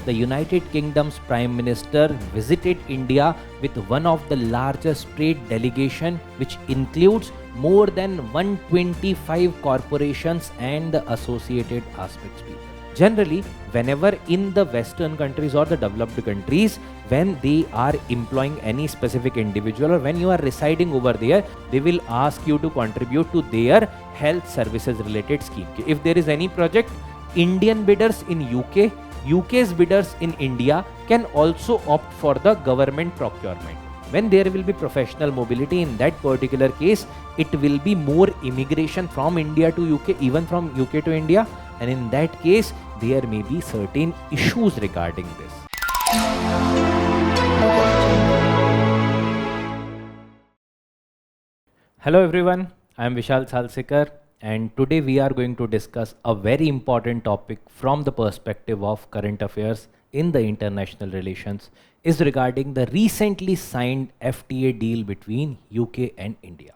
the United Kingdom's Prime Minister visited India with one of the largest trade delegation, which includes more than 125 corporations and the associated aspects people. Generally, whenever in the Western countries or the developed countries, when they are employing any specific individual or when you are residing over there, they will ask you to contribute to their health services related scheme. If there is any project, Indian bidders in UK, UK's bidders in India can also opt for the government procurement. When there will be professional mobility, in that particular case, it will be more immigration from India to UK, even from UK to India, and in that case, there may be certain issues regarding this. Hello everyone, I am Vishal Sir, and today we are going to discuss a very important topic from the perspective of current affairs in the international relations is regarding the recently signed FTA deal between UK and India.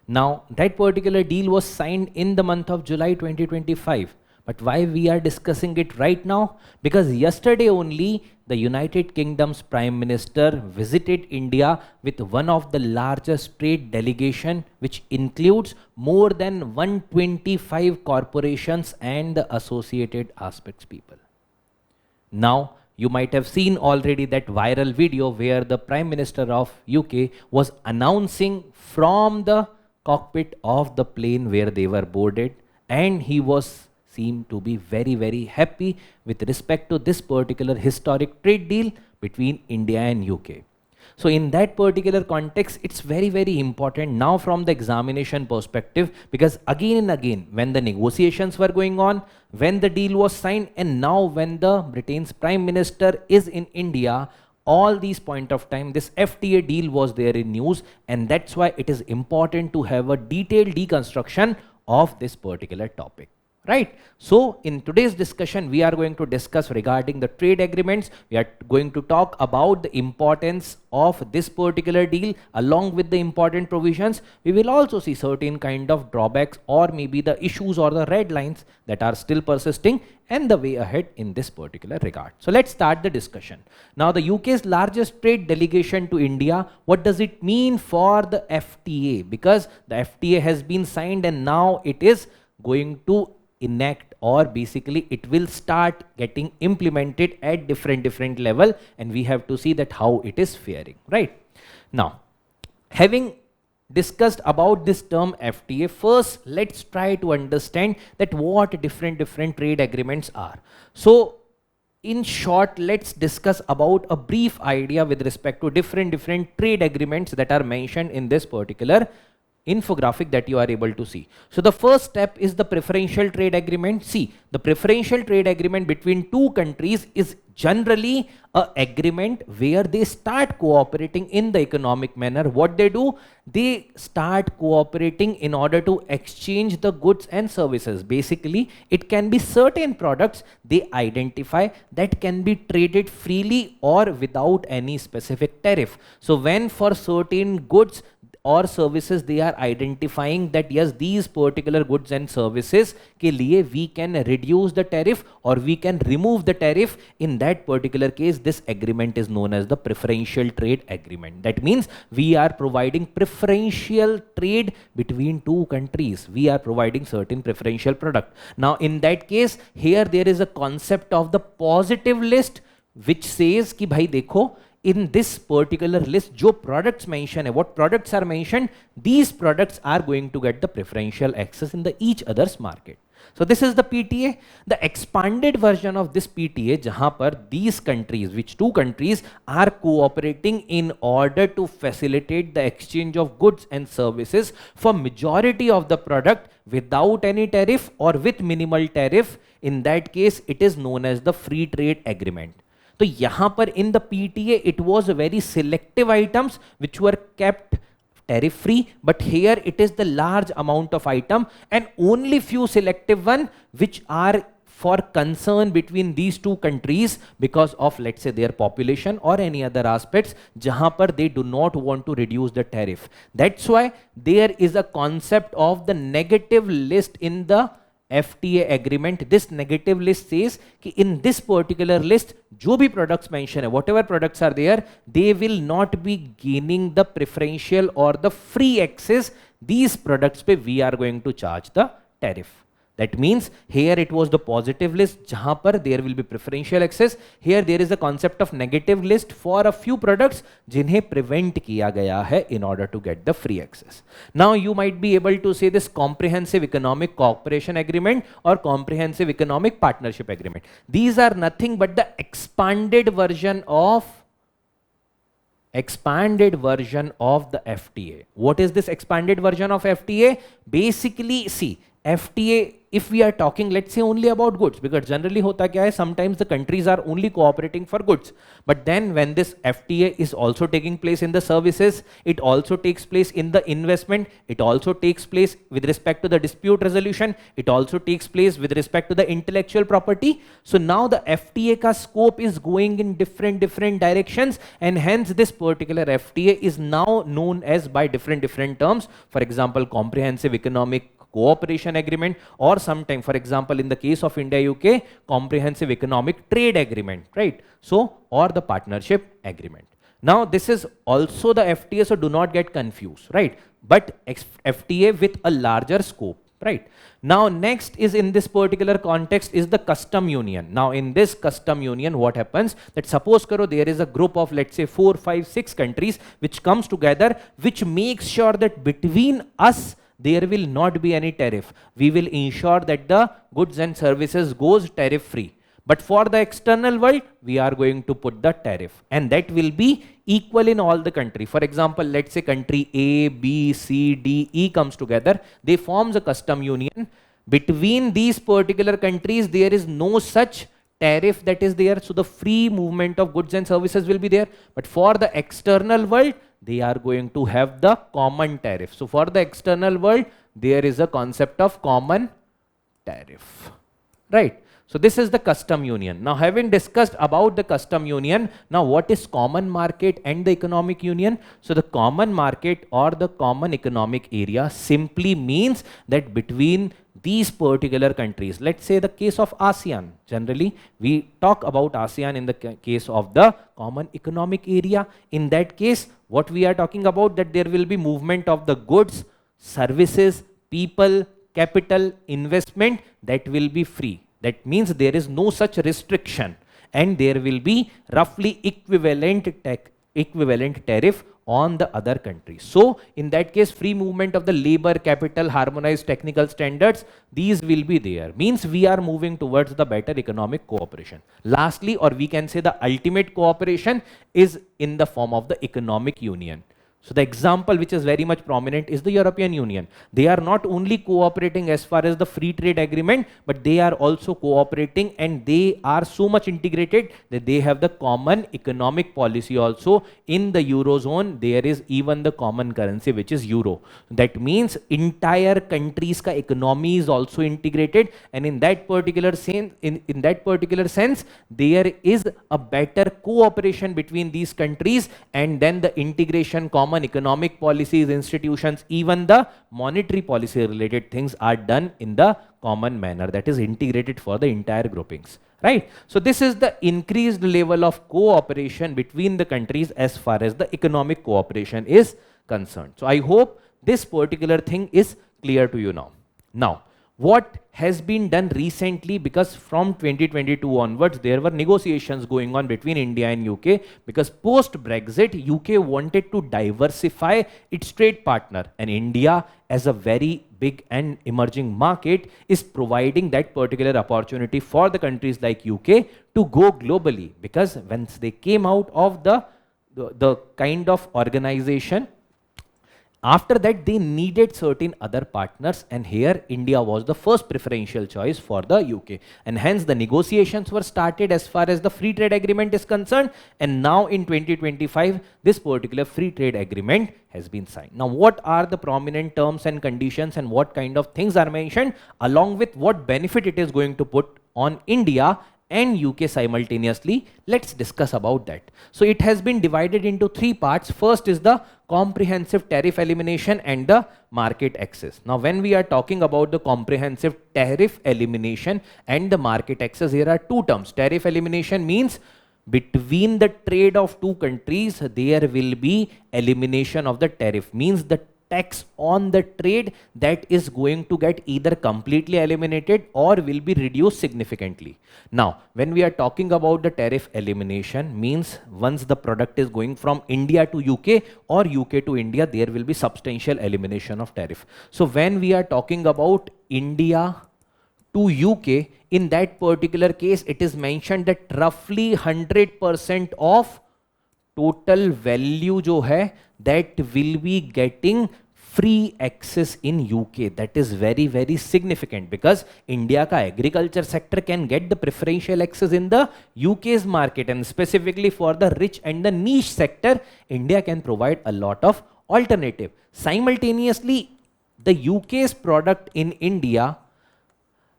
Now, that particular deal was signed in the month of July 2025. But why we are discussing it right now? Because yesterday only the United Kingdom's Prime Minister visited India with one of the largest trade delegation, which includes more than 125 corporations and the associated aspects people. Now, you might have seen already that viral video where the Prime Minister of UK was announcing from the cockpit of the plane where they were boarded, and he seemed to be very happy with respect to this particular historic trade deal between India and UK. So in that particular context, it's very important now from the examination perspective, because again and again, when the negotiations were going on, when the deal was signed, and now when the Britain's Prime Minister is in India, all these point of time, this FTA deal was there in news, and that's why it is important to have a detailed deconstruction of this particular topic. Right. So in today's discussion, we are going to discuss regarding the trade agreements. We are going to talk about the importance of this particular deal along with the important provisions. We will also see certain kind of drawbacks or maybe the issues or the red lines that are still persisting and the way ahead in this particular regard. So let's start the discussion. Now, the UK's largest trade delegation to India, what does it mean for the FTA? Because the FTA has been signed and now it is going to enact, or basically it will start getting implemented at different level, and we have to see that how it is faring. Right now, having discussed about this term FTA, first let's try to understand that what different trade agreements are. So in short, let's discuss about a brief idea with respect to different trade agreements that are mentioned in this particular infographic that you are able to see. So the first step is the Preferential Trade Agreement. See, the Preferential Trade Agreement between two countries is generally an agreement where they start cooperating in the economic manner. What they do, they start cooperating in order to exchange the goods and services. Basically, it can be certain products they identify that can be traded freely or without any specific tariff. So when for certain goods or services they are identifying that yes, these particular goods and services ke liye we can reduce the tariff or we can remove the tariff, in that particular case this agreement is known as the Preferential Trade Agreement. That means we are providing preferential trade between two countries. We are providing certain preferential product. Now in that case, here there is a concept of the positive list which says ki bhai dekho, in this particular list, jo products mentioned, what products are mentioned, these products are going to get the preferential access in the each other's market. So this is the PTA. The expanded version of this PTA, jahan par these countries, which two countries are cooperating in order to facilitate the exchange of goods and services for majority of the product without any tariff or with minimal tariff. In that case, it is known as the Free Trade Agreement. तो यहाँ पर in the PTA it was very selective items which were kept tariff free, but here it is the large amount of item and only few selective one which are for concern between these two countries because of, let's say, their population or any other aspects jahan par they do not want to reduce the tariff. That's why there is a concept of the negative list in the FTA agreement, this negative list says कि in this particular list जो भी products mention है, whatever products are there, they will not be gaining the preferential or the free access. These products पे we are going to charge the tariff. That means here it was the positive list जहां पर there will be preferential access. Here there is a concept of negative list for a few products जिन्हें prevent किया गया है in order to get the free access. Now you might be able to say this comprehensive economic cooperation agreement or comprehensive economic partnership agreement. These are nothing but the expanded version of the FTA. What is this expanded version of FTA? Basically, see, FTA, if we are talking, let's say, only about goods, because generally hota kya hai, sometimes the countries are only cooperating for goods. But then when this FTA is also taking place in the services, it also takes place in the investment, it also takes place with respect to the dispute resolution, it also takes place with respect to the intellectual property. So now the FTA ka scope is going in different directions, and hence this particular FTA is now known as by different terms. For example, comprehensive economic cooperation agreement, or sometime, for example, in the case of India-UK, comprehensive economic trade agreement, right? So, or the partnership agreement. Now, this is also the FTA, so do not get confused, right? But FTA with a larger scope, right? Now, next is in this particular context is the custom union. Now, in this custom union, what happens? That suppose karo there is a group of, let's say, 4, 5, 6 countries which comes together, which makes sure that between us there will not be any tariff. We will ensure that the goods and services goes tariff free. But for the external world, we are going to put the tariff, and that will be equal in all the country. For example, let's say country A, B, C, D, E comes together. They forms a custom union. Between these particular countries, there is no such tariff that is there. So the free movement of goods and services will be there. But for the external world, they are going to have the common tariff. So for the external world, there is a concept of common tariff, right? So this is the custom union. Now, having discussed about the custom union, now what is common market and the economic union? So the common market or the common economic area simply means that between these particular countries, let's say the case of ASEAN, generally we talk about ASEAN in the case of the common economic area. In that case, what we are talking about, that there will be movement of the goods, services, people, capital, investment, that will be free. That means there is no such restriction, and there will be roughly equivalent tariff on the other countries. So in that case, free movement of the labor, capital, harmonized technical standards, these will be there. Means we are moving towards the better economic cooperation. Lastly, or we can say the ultimate cooperation is in the form of the economic union. So the example which is very much prominent is the European Union. They are not only cooperating as far as the free trade agreement, but they are also cooperating, and they are so much integrated that they have the common economic policy also. In the Eurozone, there is even the common currency, which is Euro. That means entire countries ka economy is also integrated, and in that particular sense, there is a better cooperation between these countries, and then the integration, common economic policies, institutions, even the monetary policy related things are done in the common manner, that is integrated for the entire groupings, right? So this is the increased level of cooperation between the countries as far as the economic cooperation is concerned. So I hope this particular thing is clear to you now. Now, what has been done recently, because from 2022 onwards, there were negotiations going on between India and UK, because post-Brexit, UK wanted to diversify its trade partner, and India, as a very big and emerging market, is providing that particular opportunity for the countries like UK to go globally, because once they came out of the kind of organization, after that, they needed certain other partners, and here India was the first preferential choice for the UK. And hence the negotiations were started as far as the free trade agreement is concerned, and now in 2025, this particular free trade agreement has been signed. Now, what are the prominent terms and conditions, and what kind of things are mentioned, along with what benefit it is going to put on India and UK simultaneously. Let's discuss about that. So it has been divided into three parts. First is the comprehensive tariff elimination and the market access. Now when we are talking about the comprehensive tariff elimination and the market access, here are two terms. Tariff elimination means between the trade of two countries there will be elimination of the tariff, means the tax on the trade that is going to get either completely eliminated or will be reduced significantly. Now when we are talking about the tariff elimination, means once the product is going from India to UK or UK to India, there will be substantial elimination of tariff. So when we are talking about India to UK, in that particular case it is mentioned that roughly 100% of total value जो है that will be getting free access in UK. That is very very significant because India का agriculture sector can get the preferential access in the UK's market, and specifically for the rich and the niche sector India can provide a lot of alternative. Simultaneously the UK's product in India,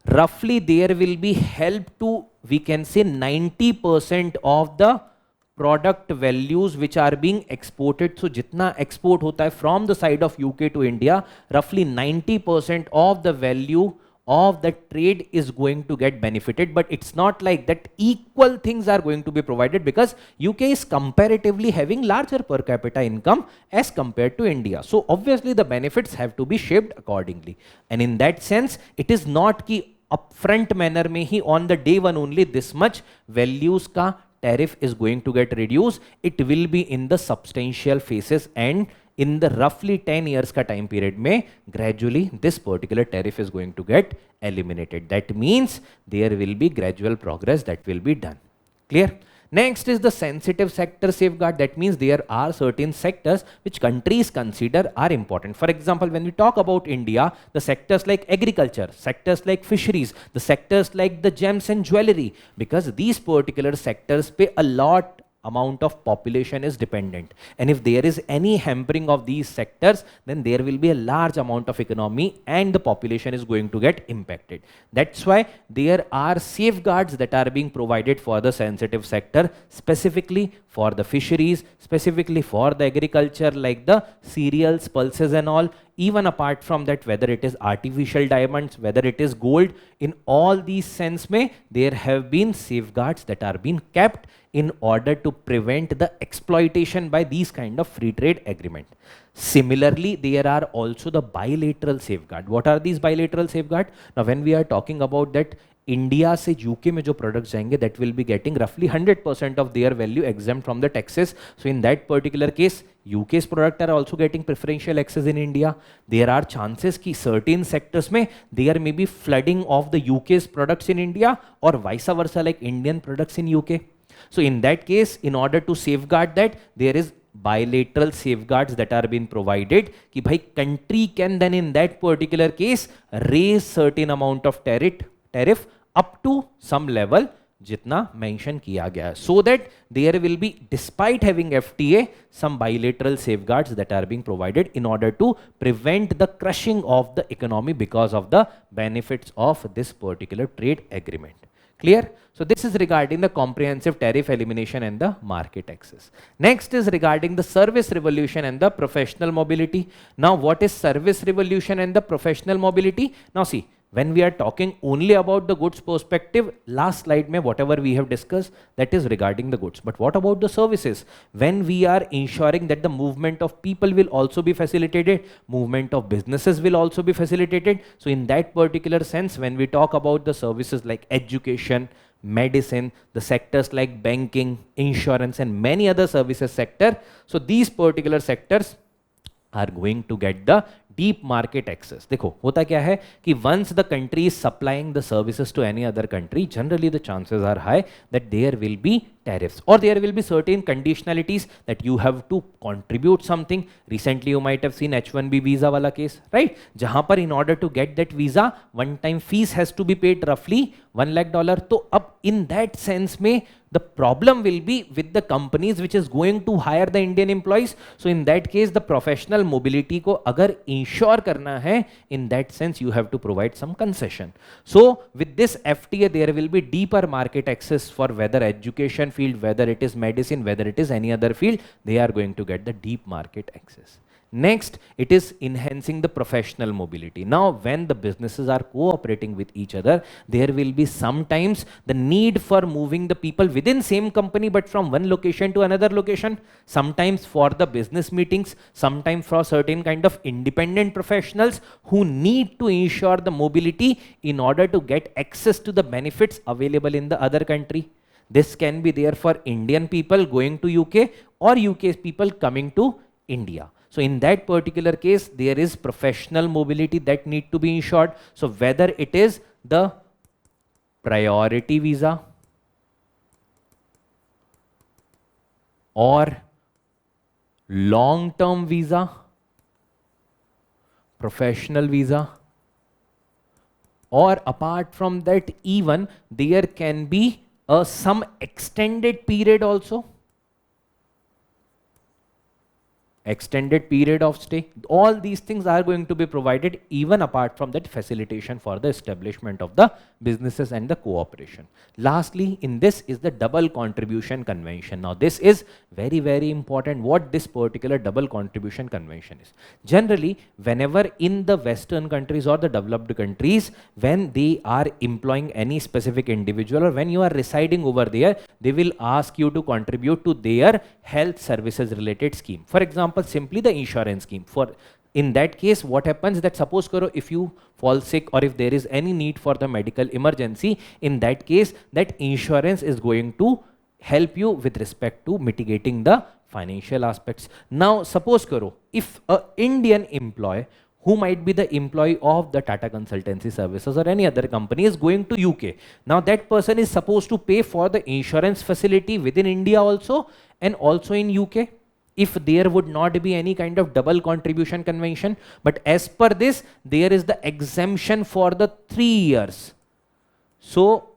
roughly there will be help to, we can say 90% of the product values which are being exported. So jitna export hota hai from the side of UK to India, roughly 90% of the value of the trade is going to get benefited. But it's not like that equal things are going to be provided, because UK is comparatively having larger per capita income as compared to India. So obviously the benefits have to be shaped accordingly, and in that sense it is not ki upfront manner में ही on the day one only this much values का tariff is going to get reduced. It will be in the substantial phases, and in the roughly 10 years का time period में gradually this particular tariff is going to get eliminated. That means there will be gradual progress that will be done. Clear? Next is the sensitive sector safeguard. That means there are certain sectors which countries consider are important. For example, when we talk about India, the sectors like agriculture, sectors like fisheries, the sectors like the gems and jewelry, because these particular sectors pay a lot amount of population is dependent, and if there is any hampering of these sectors, then there will be a large amount of economy and the population is going to get impacted. That's why there are safeguards that are being provided for the sensitive sector, specifically for the fisheries, specifically for the agriculture like the cereals, pulses and all. Even apart from that, whether it is artificial diamonds, whether it is gold, in all these sense mein, there have been safeguards that are being kept in order to prevent the exploitation by these kind of free trade agreement. Similarly, there are also the bilateral safeguard. What are these bilateral safeguard? Now, when we are talking about that, India से UK में जो products जाएंगे, that will be getting roughly 100% of their value exempt from the taxes. So in that particular case, UK's product are also getting preferential access in India. There are chances कि certain sectors में there may be flooding of the UK's products in India or vice versa, like Indian products in UK. So in that case, in order to safeguard that, there is bilateral safeguards that are being provided कि भाई country can then in that particular case raise certain amount of tariff up to some level जितना mention किया गया है, so that there will be, despite having FTA, some bilateral safeguards that are being provided in order to prevent the crushing of the economy because of the benefits of this particular trade agreement. Clear? So this is regarding the comprehensive tariff elimination and the market access. Next is regarding the service revolution and the professional mobility. Now what is service revolution and the professional mobility? Now see, when we are talking only about the goods perspective, last slide mein whatever we have discussed, that is regarding the goods. But what about the services? When we are ensuring that the movement of people will also be facilitated, movement of businesses will also be facilitated. So in that particular sense, when we talk about the services like education, medicine, the sectors like banking, insurance and many other services sector, so these particular sectors are going to get the deep market access. देखो होता क्या है कि once the country is supplying the services to any other country, generally the chances are high that there will be tariffs, or there will be certain conditionalities that you have to contribute something. Recently you might have seen H1B visa wala case, right? Jahan par in order to get that visa, one time fees has to be paid roughly $1 lakh. So up in that sense mein, the problem will be with the companies which is going to hire the Indian employees. So in that case, the professional mobility ko agar ensure karna hai, in that sense you have to provide some concession. So with this FTA, there will be deeper market access for whether education field, whether it is medicine, whether it is any other field, they are going to get the deep market access. Next, it is enhancing the professional mobility. Now, when the businesses are cooperating with each other, there will be sometimes the need for moving the people within same company, but from one location to another location, sometimes for the business meetings, sometimes for certain kind of independent professionals who need to ensure the mobility in order to get access to the benefits available in the other country. This can be there for Indian people going to UK or UK people coming to India. So in that particular case, there is professional mobility that need to be ensured. So whether it is the priority visa or long-term visa, professional visa, or apart from that, even there can be some extended period also. Extended period of stay, all these things are going to be provided even apart from that facilitation for the establishment of the businesses and the cooperation. Lastly, in this is the double contribution convention. Now this is very, very important what this particular double contribution convention is. Generally, whenever in the Western countries or the developed countries, when they are employing any specific individual or when you are residing over there, they will ask you to contribute to their health services related scheme. For example, simply the insurance scheme. For in that case, what happens that suppose karo if you fall sick or if there is any need for the medical emergency, in that case that insurance is going to help you with respect to mitigating the financial aspects. Now suppose karo if a Indian employee who might be the employee of the Tata Consultancy Services or any other company is going to UK. Now that person is supposed to pay for the insurance facility within India also and also in UK, if there would not be any kind of double contribution convention. But as per this, there is the exemption for the 3 years. So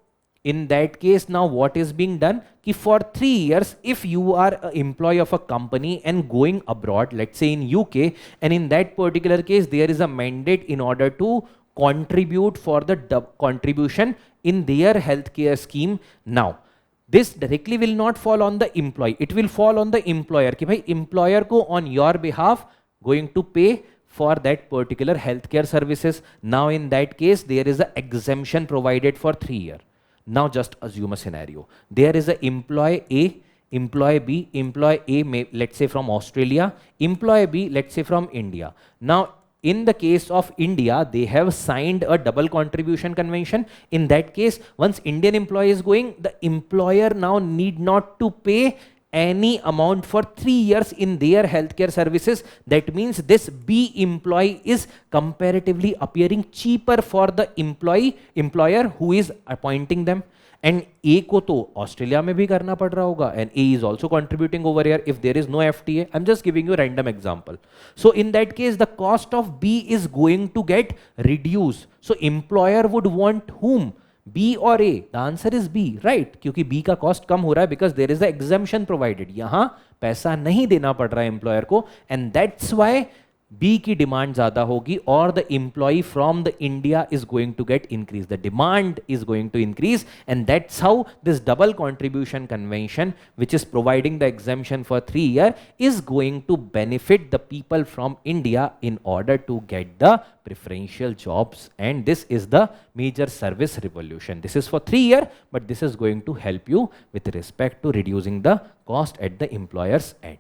in that case, now what is being done? Ki for 3 years, if you are an employee of a company and going abroad, let's say in UK, and in that particular case, there is a mandate in order to contribute for the contribution in their healthcare scheme. Now, this directly will not fall on the employee. It will fall on the employer. Ki bhai, employer ko on your behalf going to pay for that particular healthcare services. Now in that case, there is an exemption provided for 3 years. Now just assume a scenario. There is an employee A, employee B, employee A may, let's say from Australia, employee B, let's say from India. Now in the case of India, they have signed a double contribution convention. In that case, once Indian employee is going, the employer now need not to pay any amount for 3 years in their healthcare services. That means this B employee is comparatively appearing cheaper for the employer who is appointing them. And A को तो Australia में भी करना पड़ रहा होगा, and A is also contributing over here if there is no FTA. I'm just giving you a random example. So in that case, the cost of B is going to get reduced. So employer would want whom? B or A? The answer is B, right? क्योंकि B का cost कम हो रहा है because there is the exemption provided. यहाँ पैसा नहीं देना पड़ रहा है employer को, and that's why B की डिमांड ज्यादा होगी और the employee from the India is going to get increase. The demand is going to increase, and that's how this double contribution convention, which is providing the exemption for 3 years, is going to benefit the people from India in order to get the preferential jobs. And this is the major service revolution. This is for 3 years, but this is going to help you with respect to reducing the cost at the employer's end.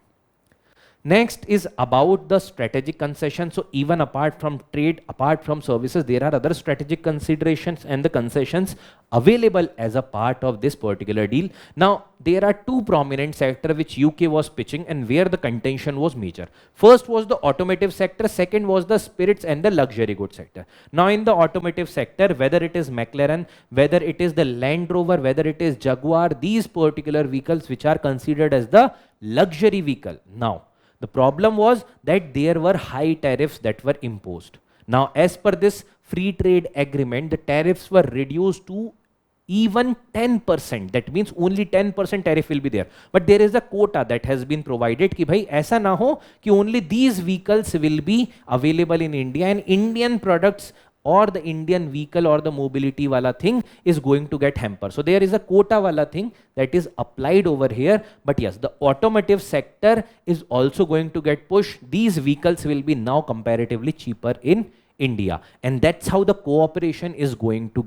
Next is about the strategic concession. So even apart from trade, apart from services, there are other strategic considerations and the concessions available as a part of this particular deal. Now, there are two prominent sectors which UK was pitching and where the contention was major. First was the automotive sector, second was the spirits and the luxury goods sector. Now, in the automotive sector, whether it is McLaren, whether it is the Land Rover, whether it is Jaguar, these particular vehicles which are considered as the luxury vehicle. Now, the problem was that there were high tariffs that were imposed. Now, as per this free trade agreement, the tariffs were reduced to even 10%. That means only 10% tariff will be there. But there is a quota that has been provided कि भाई ऐसा ना हो कि only these vehicles will be available in India and Indian products or the Indian vehicle or the mobility wala thing is going to get hampered. So there is a quota wala thing that is applied over here. But yes, the automotive sector is also going to get pushed. These vehicles will be now comparatively cheaper in India. And that's how the cooperation is going to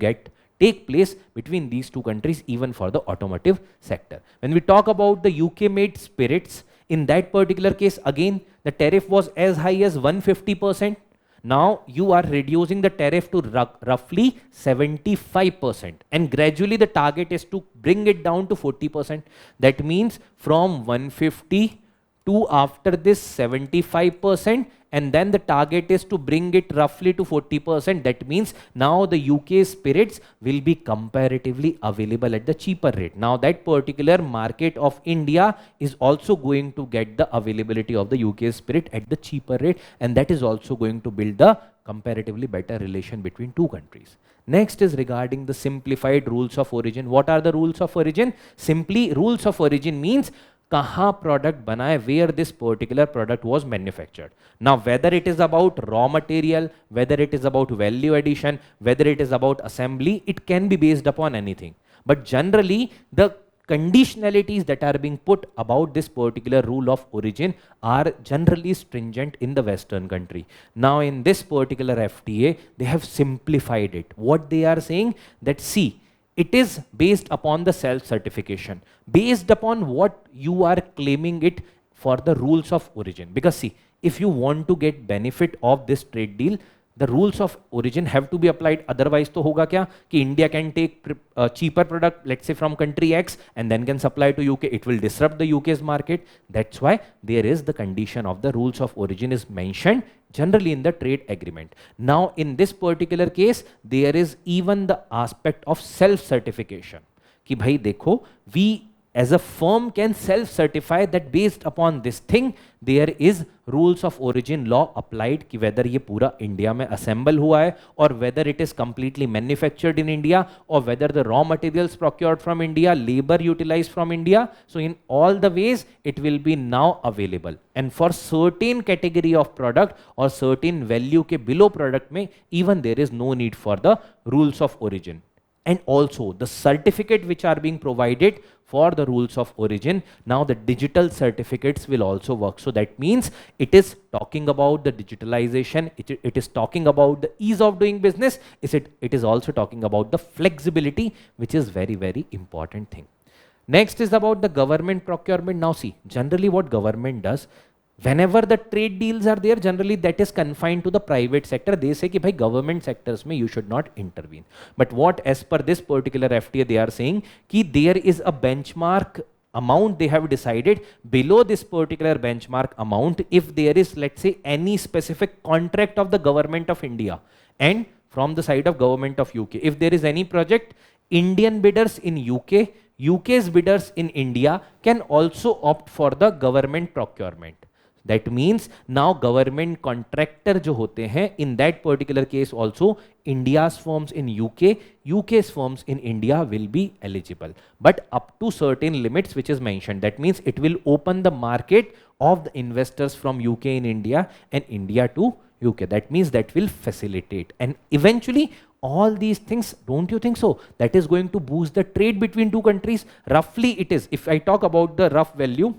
take place between these two countries, even for the automotive sector. When we talk about the UK made spirits, in that particular case, again, the tariff was as high as 150%. Now you are reducing the tariff to roughly 75%, and gradually the target is to bring it down to 40%. That means from 150 to after this 75%, and then the target is to bring it roughly to 40%. That means now the UK spirits will be comparatively available at the cheaper rate. Now that particular market of India is also going to get the availability of the UK spirit at the cheaper rate, and that is also going to build the comparatively better relation between two countries. Next is regarding the simplified rules of origin. What are the rules of origin? Simply, rules of origin means कहाँ product बना है, where this particular product was manufactured. Now, whether it is about raw material, whether it is about value addition, whether it is about assembly, it can be based upon anything. But generally, the conditionalities that are being put about this particular rule of origin are generally stringent in the Western country. Now, in this particular FTA, they have simplified it. What they are saying that, see, it is based upon the self-certification, based upon what you are claiming it for the rules of origin. Because see, if you want to get benefit of this trade deal, the rules of origin have to be applied. Otherwise तो होगा क्या कि India can take a cheaper product, let's say from country X, and then can supply to UK. It will disrupt the UK's market. That's why there is the condition of the rules of origin is mentioned generally in the trade agreement. Now in this particular case, there is even the aspect of self-certification. कि भाई देखो, we as a firm can self-certify that based upon this thing, there is rules of origin law applied कि whether ये पूरा India में assemble हुआ है or whether it is completely manufactured in India or whether the raw materials procured from India, labor utilized from India. So in all the ways, it will be now available. And for certain category of product or certain value के below product में, even there is no need for the rules of origin. And also the certificate which are being provided for the rules of origin, now the digital certificates will also work. So that means it is talking about the digitalization, it is talking about the ease of doing business, it is also talking about the flexibility, which is very, very important thing. Next is about the government procurement. Now see, generally what government does, whenever the trade deals are there, generally that is confined to the private sector. They say कि भाई government sectors में you should not intervene. But what as per this particular FTA they are saying कि there is a benchmark amount they have decided. Below this particular benchmark amount, if there is, let's say, any specific contract of the government of India and from the side of government of UK, if there is any project, Indian bidders in UK, UK's bidders in India can also opt for the government procurement. That means now government contractor जो होते हैं, in that particular case also India's firms in UK, UK's firms in India will be eligible, but up to certain limits which is mentioned. That means it will open the market of the investors from UK in India and India to UK. That means that will facilitate, and eventually all these things, don't you think so, that is going to boost the trade between two countries. Roughly it is, if I talk about the rough value,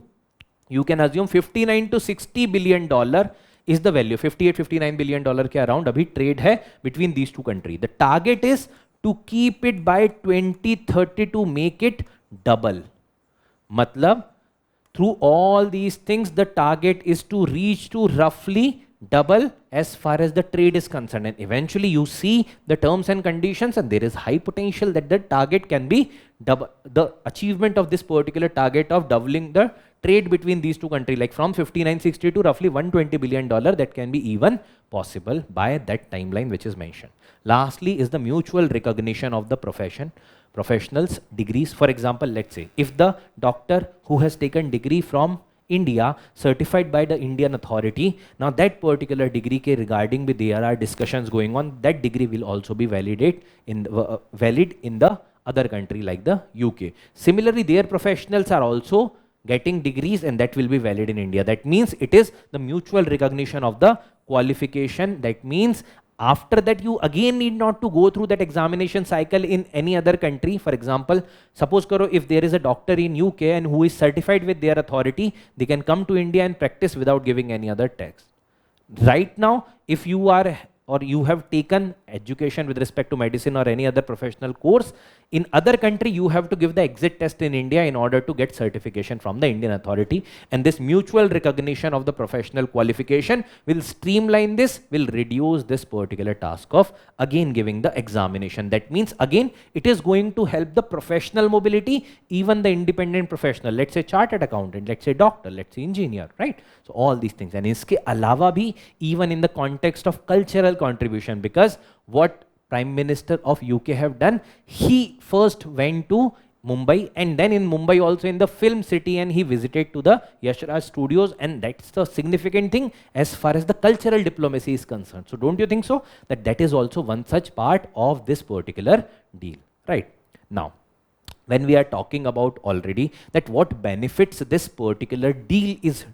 you can assume 59 to 60 billion dollar is the value. 58-59 billion dollar के around अभी trade है between these two countries. The target is to keep it by 2030 to make it double. मतलब Through all these things, the target is to reach to roughly double as far as the trade is concerned. And eventually you see the terms and conditions, and there is high potential that the target can be double. The achievement of this particular target of doubling the trade between these two countries, like from 5960 to roughly $120 billion, that can be even possible by that timeline which is mentioned. Lastly is the mutual recognition of the professionals degrees. For example, let's say if the doctor who has taken degree from India certified by the Indian authority, now that particular degree ke regarding with there are discussions going on, that degree will also be valid in the other country like the UK. Similarly, their professionals are also getting degrees and that will be valid in India. That means it is the mutual recognition of the qualification. That means after that you again need not to go through that examination cycle in any other country. For example, suppose karo if there is a doctor in UK and who is certified with their authority, they can come to India and practice without giving any other tax. Right now, if you are or you have taken education with respect to medicine or any other professional course, in other country you have to give the exit test in India in order to get certification from the Indian authority. And this mutual recognition of the professional qualification will streamline this, will reduce this particular task of again giving the examination. That means again it is going to help the professional mobility, even the independent professional, let's say chartered accountant, let's say doctor, let's say engineer, right? So all these things. And iske alawa bhi, even in the context of cultural contribution, because what Prime Minister of UK have done, he first went to Mumbai, and then in Mumbai also in the film city, and he visited to the Yash Raj studios, and that's the significant thing as far as the cultural diplomacy is concerned. So don't you think so that that is also one such part of this particular deal, right? Now, when we are talking about already that what benefits this particular deal is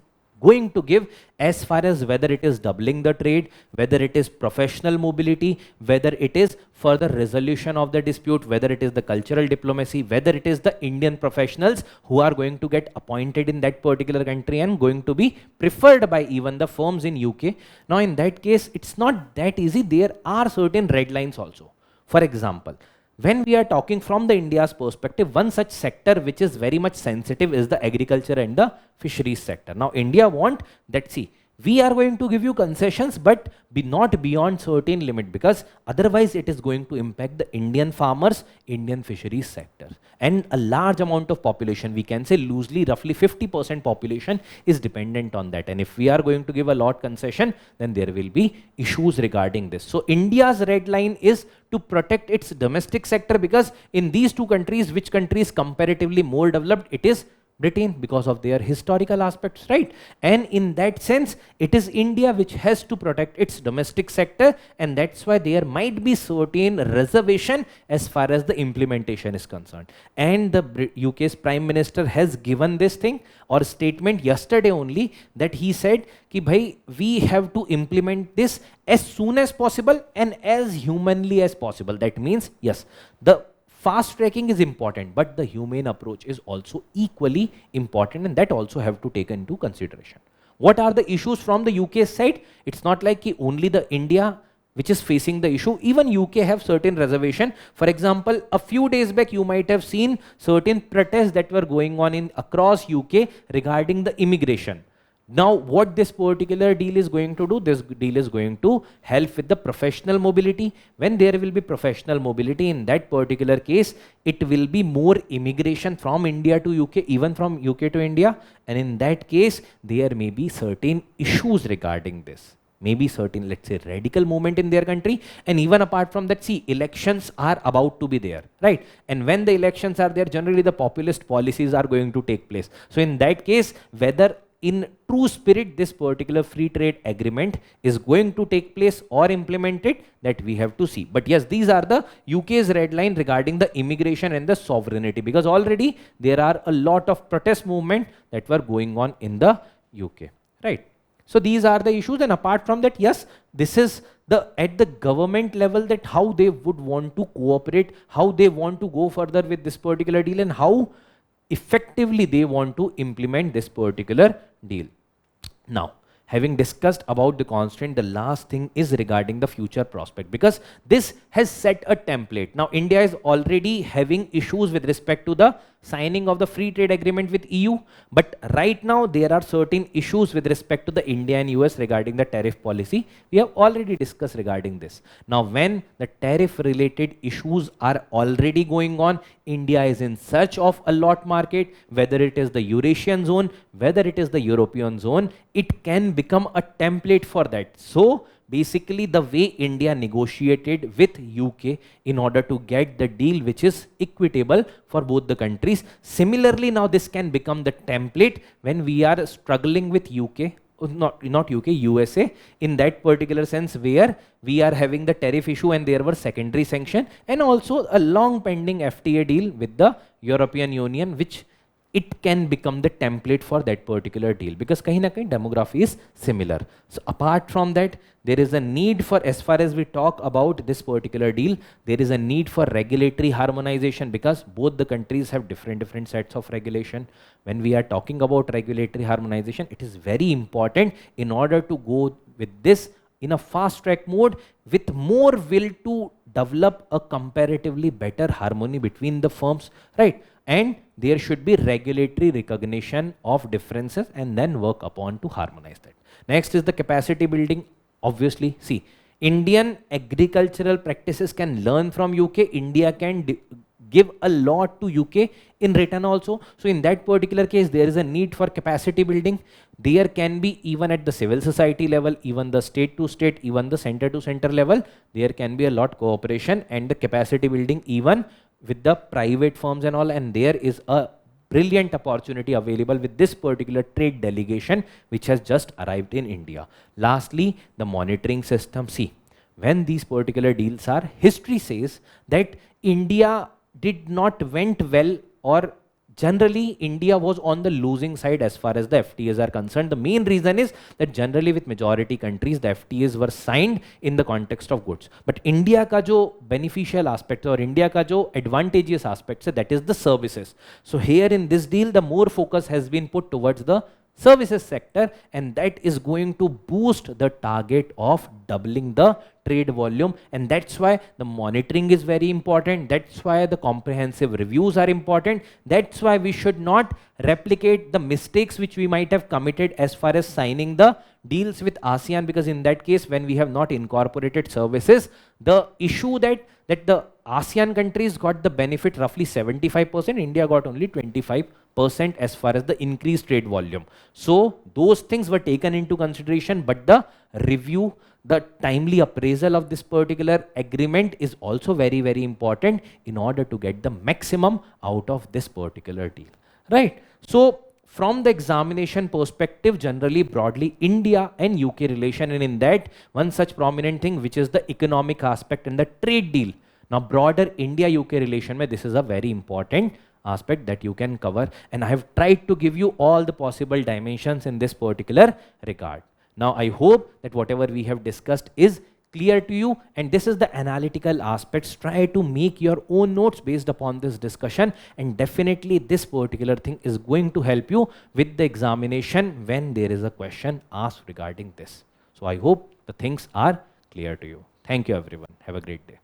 going to give, as far as whether it is doubling the trade, whether it is professional mobility, whether it is further resolution of the dispute, whether it is the cultural diplomacy, whether it is the Indian professionals who are going to get appointed in that particular country and going to be preferred by even the firms in UK. Now in that case, it's not that easy. There are certain red lines also. For example, when we are talking from the India's perspective, one such sector which is very much sensitive is the agriculture and the fisheries sector. Now India want that, see, we are going to give you concessions, but be not beyond certain limit, because otherwise it is going to impact the Indian farmers, Indian fisheries sector. And a large amount of population, we can say loosely roughly 50% population is dependent on that. And if we are going to give a lot concession, then there will be issues regarding this. So India's red line is to protect its domestic sector, because in these two countries, which country is comparatively more developed? It is Britain, because of their historical aspects, right? And in that sense, it is India which has to protect its domestic sector, and that's why there might be certain reservation as far as the implementation is concerned. And the UK's Prime Minister has given this thing or statement yesterday only, that he said ki bhai, we have to implement this as soon as possible and as humanly as possible. That means, yes, the fast tracking is important, but the humane approach is also equally important, and that also have to take into consideration. What are the issues from the UK side? It's not like only the India which is facing the issue. Even UK have certain reservation. For example, a few days back you might have seen certain protests that were going on in across UK regarding the immigration. Now, what this particular deal is going to do? This deal is going to help with the professional mobility. When there will be professional mobility, in that particular case, it will be more immigration from India to UK, even from UK to India. And in that case, there may be certain issues regarding this. Maybe certain, let's say, radical movement in their country. And even apart from that, see, elections are about to be there, right? And when the elections are there, generally the populist policies are going to take place. So in that case, whether in true spirit this particular free trade agreement is going to take place or implemented, that we have to see. But yes, these are the UK's red line regarding the immigration and the sovereignty, because already there are a lot of protest movement that were going on in the UK, right? So these are the issues. And apart from that, yes, this is the at the government level, that how they would want to cooperate, how they want to go further with this particular deal, and how effectively they want to implement this particular deal. Now, having discussed about the constraint, the last thing is regarding the future prospect, because this has set a template. Now, India is already having issues with respect to the signing of the free trade agreement with EU. But right now there are certain issues with respect to the India and US regarding the tariff policy. We have already discussed regarding this. Now when the tariff related issues are already going on, India is in search of a lot market, whether it is the Eurasian zone, whether it is the European zone, it can become a template for that. So basically the way India negotiated with UK in order to get the deal which is equitable for both the countries. Similarly, now this can become the template when we are struggling with UK, not UK, USA, in that particular sense where we are having the tariff issue and there were secondary sanction and also a long pending FTA deal with the European Union, which it can become the template for that particular deal because kahin na kahin demography is similar. So apart from that, there is a need for, as far as we talk about this particular deal, there is a need for regulatory harmonization because both the countries have different sets of regulation. When we are talking about regulatory harmonization, it is very important in order to go with this in a fast track mode with more will to develop a comparatively better harmony between the firms, right? And there should be regulatory recognition of differences and then work upon to harmonize that. Next is the capacity building. Obviously, see, Indian agricultural practices can learn from UK. India can give a lot to UK in return also. So in that particular case, there is a need for capacity building. There can be even at the civil society level, even the state to state, even the center to center level, there can be a lot cooperation and the capacity building even with the private firms and all, and there is a brilliant opportunity available with this particular trade delegation which has just arrived in India. Lastly, the monitoring system. See, when these particular deals are, history says that India did not went well, or generally India was on the losing side as far as the FTAs are concerned. The main reason is that generally with majority countries the FTAs were signed in the context of goods, but India ka jo beneficial aspect or India ka jo advantageous aspect hai, that is the services. So here in this deal the more focus has been put towards the services sector, and that is going to boost the target of doubling the trade volume, and that's why the monitoring is very important. That's why the comprehensive reviews are important. That's why we should not replicate the mistakes which we might have committed as far as signing the deals with ASEAN, because in that case when we have not incorporated services, the issue that the ASEAN countries got the benefit roughly 75%, India got only 25% as far as the increased trade volume. So those things were taken into consideration, but the review, the timely appraisal of this particular agreement is also very, very important in order to get the maximum out of this particular deal, right? So from the examination perspective, generally broadly India and UK relation, and in that one such prominent thing which is the economic aspect and the trade deal. Now broader India-UK relation mein, this is a very important aspect that you can cover, and I have tried to give you all the possible dimensions in this particular regard. Now I hope that whatever we have discussed is clear to you, and this is the analytical aspects. Try to make your own notes based upon this discussion, and definitely this particular thing is going to help you with the examination when there is a question asked regarding this. So I hope the things are clear to you. Thank you everyone. Have a great day.